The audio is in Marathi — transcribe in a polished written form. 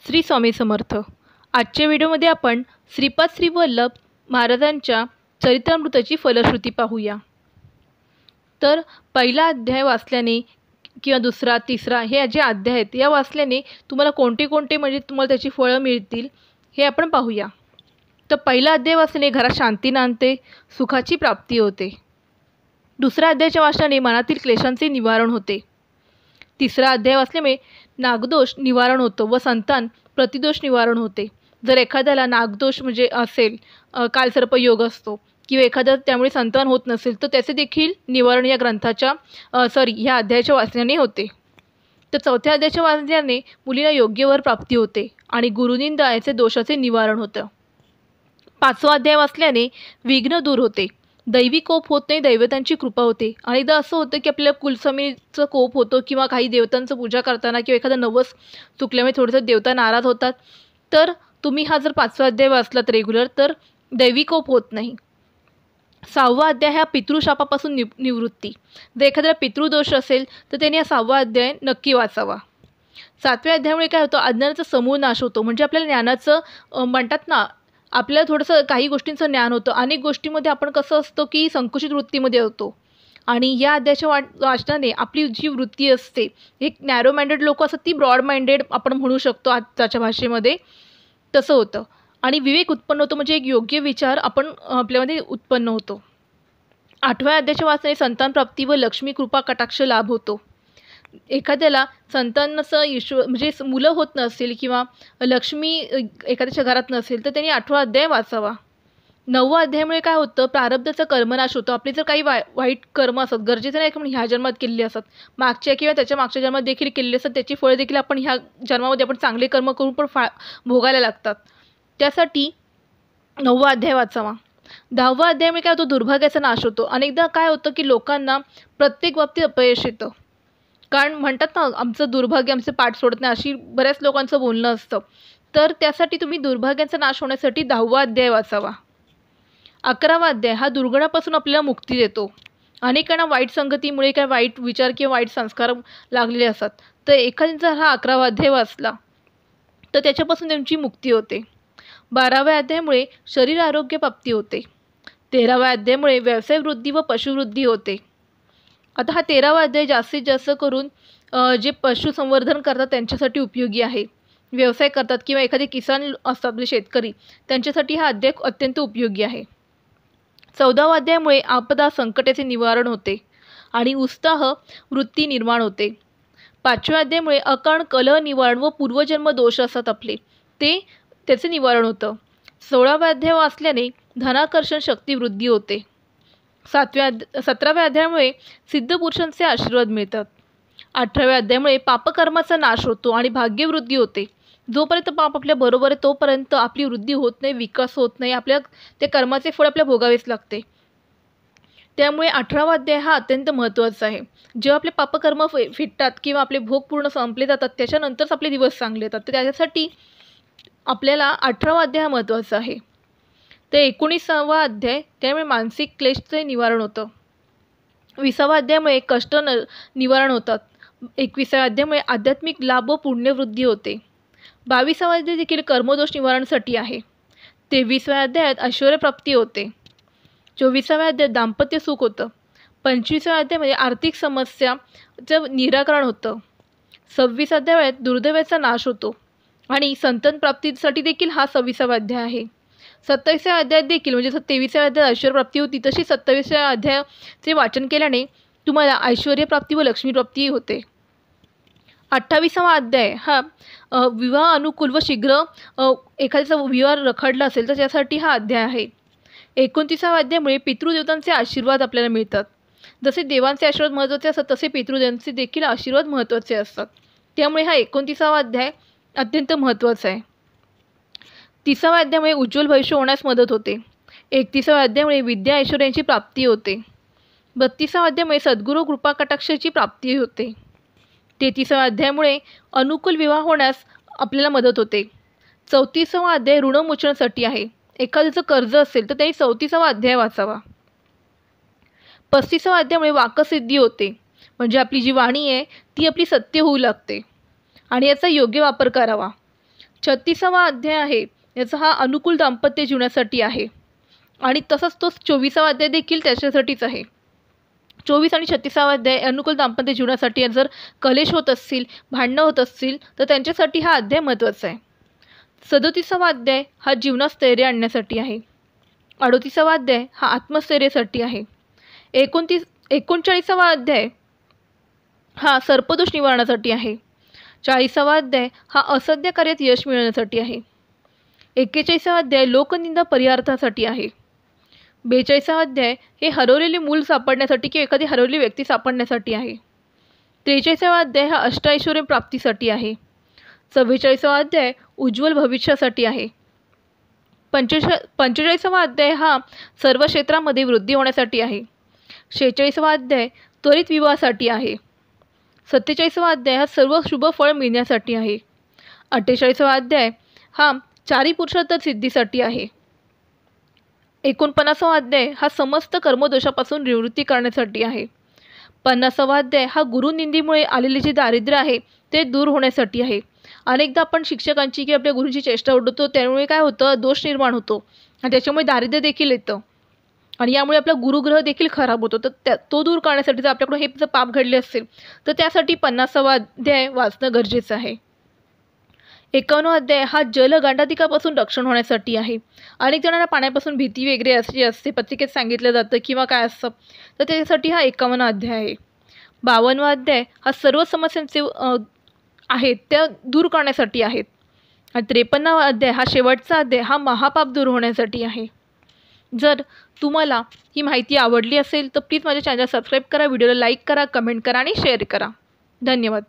श्री स्वामी समर्थ। आजच्या व्हिडिओमध्ये आपण श्रीपाद श्री वल्लभ महाराजांच्या चरित्रामृताची फलश्रुती पाहूया। तर पहिला अध्याय वाचल्याने किंवा दुसरा तिसरा हे जे अध्याय आहेत या वाचल्याने तुम्हाला कोणते कोणते म्हणजे तुम्हाला त्याची फळं मिळतील हे आपण पाहूया। तर पहिला अध्याय वाचल्याने घरात शांती नांदते, सुखाची प्राप्ती होते। दुसऱ्या अध्यायाच्या वाचनाने मनातील क्लेशांचे निवारण होते। तिसरा अध्याय वाचल्यामुळे नागदोष निवारण होतो व संतान प्रतिदोष निवारण होते। जर एखाद्याला नागदोष म्हणजे असेल, कालसर्पयोग असतो किंवा एखाद्या त्यामुळे संतान होत नसेल तर त्याचे देखील निवारण या ग्रंथाच्या ह्या अध्यायाच्या वाचनाने होते। तर चौथ्या अध्यायाच्या वाचनाने मुलीला योग्य वर प्राप्ती होते आणि गुरुनिंदा याचे दोषाचे निवारण होतं। पाचवा अध्याय वाचल्याने विघ्न दूर होते, दैवी कोप होत नाही, दैवतांची कृपा होते। अनेकदा असं होतं की आपल्याला कुलस्वामीचा कोप होतो किंवा काही देवतांचं पूजा करताना किंवा एखादा नवस चुकल्यामुळे थोडंसं देवता नाराज होतात। तर तुम्ही हा जर पाचवा अध्याय वाचलात रेग्युलर तर दैवी कोप होत नाही। सहावा अध्याय हा पितृशापापासून निवृत्ती। जर एखाद्याला पितृदोष असेल तर त्याने हा सहावा अध्याय नक्की वाचावा। सातव्या अध्यायामुळे काय होतं, अज्ञानाचा समूळ नाश होतो। म्हणजे आपल्याला ज्ञानाचं म्हणतात ना, आपल्याला थोडंसं काही गोष्टींचं ज्ञान होतं। अनेक गोष्टींमध्ये आपण कसं असतो की संकुचित वृत्तीमध्ये होतो आणि या अध्यायाच्या वाचनाने आपली जी वृत्ती असते, एक नॅरो माइंडेड लोक असतात ती ब्रॉड माइंडेड आपण म्हणू शकतो आजच्या भाषेमध्ये, तसं होतं। आणि विवेक उत्पन्न होतो, म्हणजे एक योग्य विचार आपण आपल्यामध्ये उत्पन्न होतो। आठव्या अध्यायाच्या वाचनाने संतान प्राप्ती व लक्ष्मी कृपा कटाक्ष लाभ होतो। एखाद्याला संतानाचं म्हणजे मुलं होत नसेल किंवा लक्ष्मी एखाद्याच्या घरात नसेल तर त्यांनी आठवा अध्याय वाचावा। नववा अध्यायामुळे काय होतं, प्रारब्धाचा कर्मनाश होतो। आपले जर काही वाईट कर्म असतात, गरजेचं नाही की आपण ह्या जन्मात केलेली असतात, मागच्या किंवा त्याच्या मागच्या जन्मात देखील केलेली असतात, त्याची फळं देखील आपण ह्या जन्मामध्ये आपण चांगले कर्म करून पण भोगायला लागतात। त्यासाठी नववा अध्याय वाचावा। दहावा अध्यायामुळे काय होतं, दुर्भाग्याचा नाश होतो। अनेकदा काय होतं की लोकांना प्रत्येक बाबतीत अपयश येतं, कारण म्हणतात ना, आमचं दुर्भाग्य आमचे पाठ सोडत नाही, अशी बऱ्याच लोकांचं बोलणं असतं। तर त्यासाठी तुम्ही दुर्भाग्याचा नाश होण्यासाठी 10वा अध्याय वाचावा। 11वा अध्याय हा दुर्गुणापासून आपल्याला मुक्ती देतो। अनेकांना वाईट संगतीमुळे काय वाईट विचार किंवा वाईट संस्कार लागलेले असतात, तर एखाद्याचा हा 11वा अध्याय वाचला तर त्याच्यापासून त्यांची मुक्ती होते। 12व्या अध्यायामुळे शरीर आरोग्य प्राप्ती होते। 13व्या अध्यायामुळे व्यवसाय वृद्धी व पशुवृद्धी होते। आता हा 13वा अध्याय जास्तीत जास्त करून जे पशुसंवर्धन करतात त्यांच्यासाठी उपयोगी आहे। व्यवसाय करतात किंवा एखादे किसान असतात म्हणजे शेतकरी, त्यांच्यासाठी हा अध्याय अत्यंत उपयोगी आहे। 14व्या अध्यायामुळे आपदा संकटाचे निवारण होते आणि उत्साह वृत्ती निर्माण होते। 5व्या अध्यायामुळे अकारण कलह निवारण व पूर्वजन्म दोष असतात आपले त्याचे निवारण होतं। 16व्या अध्याय वाचल्याने धनाकर्षण शक्ती वृद्धी होते। 17व्या अध्यायामुळे सिद्ध पुरुषांचे आशीर्वाद मिळतात। 18व्या अध्यायामुळे पापकर्माचा नाश होतो आणि भाग्यवृद्धी होते। जोपर्यंत पाप आपल्या बरोबर आहे तोपर्यंत आपली वृद्धी होत नाही, विकास होत नाही, आपल्या ते कर्माचे फळ आपल्याला भोगावेच लागते। त्यामुळे 18वा अध्याय हा अत्यंत महत्त्वाचा आहे। जेव्हा आपले पापकर्म फिटतात किंवा आपले भोग पूर्ण संपले जातात त्याच्यानंतरच आपले दिवस चांगले येतात, तर त्याच्यासाठी आपल्याला 18वा अध्याय महत्त्वाचा आहे। तर 19वा अध्याय त्यामुळे मानसिक क्लेशचे निवारण होतं। 20वा अध्यायामुळे कष्ट निवारण होतात। 21व्या अध्यायामुळे आध्यात्मिक लाभ व पुण्यवृद्धी होते। 22वा अध्याय देखील कर्मदोष निवारणासाठी आहे। 23व्या अध्यायात ऐश्वर्यप्राप्ती होते। 24व्या अध्यायात दाम्पत्य सुख होतं। 25व्या अध्यायामध्ये आर्थिक समस्याचं निराकरण होतं। 26व्या अध्यायात दुर्दैवाचा नाश होतो आणि संतान प्राप्तीसाठी देखील हा 26वा अध्याय आहे। 27व्या अध्यायात देखील म्हणजे 23व्या अध्यायात ऐश्वर्यप्राप्ती होती, तशी 27व्या अध्यायाचे वाचन केल्याने तुम्हाला ऐश्वर्यप्राप्ती व लक्ष्मीप्राप्ती होते। 28वा अध्याय हा विवाह अनुकूल व शीघ्र एखाद्याचा विवाह रखडला असेल तर त्यासाठी हा अध्याय आहे। 29व्या अध्यायामुळे पितृदेवतांचे आशीर्वाद आपल्याला मिळतात। जसे देवांचे आशीर्वाद महत्त्वाचे असतात तसे पितृदेवांचे देखील आशीर्वाद महत्त्वाचे असतात। त्यामुळे हा 29वा अध्याय अत्यंत महत्त्वाचा आहे। 30व्या अध्यायामुळे उज्ज्वल भविष्य होण्यास मदत होते। 31व्या अध्यायामुळे विद्या ऐश्वर्याची प्राप्ती होते। 32व्या अध्यायामुळे सद्गुरू कृपा कटाक्षाची प्राप्ती होते। 33व्या अध्यायामुळे अनुकूल विवाह होण्यास आपल्याला मदत होते। 34वा अध्याय ऋणमोचनासाठी आहे। एखाद्याचं कर्ज असेल तर त्यांनी 34वा अध्याय वाचावा। 35व्या अध्यायामुळे वाकसिद्धी होते, म्हणजे आपली जी वाणी आहे ती आपली सत्य होऊ लागते आणि याचा योग्य वापर करावा। 36वा अध्याय आहे याचा हा अनुकूल दाम्पत्य जीवनासाठी आहे आणि तसंच तो 24वा अध्याय देखील त्याच्यासाठीच आहे. 24 आणि 36वा अध्याय अनुकूल दाम्पत्य जीवनासाठी जर कलेश होत असतील, भांडणं होत असतील तर त्यांच्यासाठी हा अध्याय महत्त्वाचा आहे. 37वा अध्याय हा जीवनात स्थैर्य आणण्यासाठी आहे. 38वा अध्याय हा आत्मस्थैर्यासाठी आहे. 39वा अध्याय हा सर्पदोष निवारणासाठी आहे. 40वा अध्याय हा असद्य कार्यात यश मिळवण्यासाठी आहे. 41वा अध्याय लोकनिंदा परिहारासाठी आहे. 42वा अध्याय हे हरवलेले मूल सापडण्यासाठी किंवा एखादी हरवलेली व्यक्ती सापडण्यासाठी आहे. 43वा अध्याय हा अष्टऐश्वर्य प्राप्तीसाठी आहे. 44वा अध्याय उज्ज्वल भविष्यासाठी आहे. 45वा अध्याय हा सर्व क्षेत्रामध्ये वृद्धी होण्यासाठी आहे. 46वा अध्याय त्वरित विवाहासाठी आहे. 47वा अध्याय हा सर्व शुभ फळ मिळण्यासाठी आहे. 48वा अध्याय हा चारी पुरुषार्थ सिद्धीसाठी आहे. 49वा अध्याय हा समस्त कर्मदोषापासून निवृत्ती करण्यासाठी आहे. 50वा अध्याय हा गुरुनिंदीमुळे आलेले जे दारिद्र्य आहे ते दूर होण्यासाठी आहे. अनेकदा आपण शिक्षकांची किंवा आपल्या गुरुची चेष्टा उडवतो, त्यामुळे काय होतं, दोष निर्माण होतो आणि त्याच्यामुळे दारिद्र्य देखील येतं आणि यामुळे आपला गुरुग्रह देखील खराब होतो. तर तो दूर करण्यासाठी जर आपल्याकडून हे जर पाप घडले असेल तर त्यासाठी 50वा अध्याय वाचणं गरजेचं आहे. 51वा अध्याय हा जलगांडादिकापासून रक्षण होण्यासाठी आहे. अनेक जणांना पाण्यापासून भीती वगैरे अशी असते, पत्रिकेत सांगितलं जातं किंवा काय असतं, तर त्याच्यासाठी हा 51वा अध्याय आहे. 52वा अध्याय हा सर्व समस्यांचे आहेत त्या दूर करण्यासाठी आहेत. आणि 53वा अध्याय हा शेवटचा अध्याय हा महापाप दूर होण्यासाठी आहे. जर तुम्हाला ही माहिती आवडली असेल तर प्लीज माझ्या चॅनल सबस्क्राईब करा, व्हिडिओला लाईक करा, कमेंट करा आणि शेअर करा. धन्यवाद.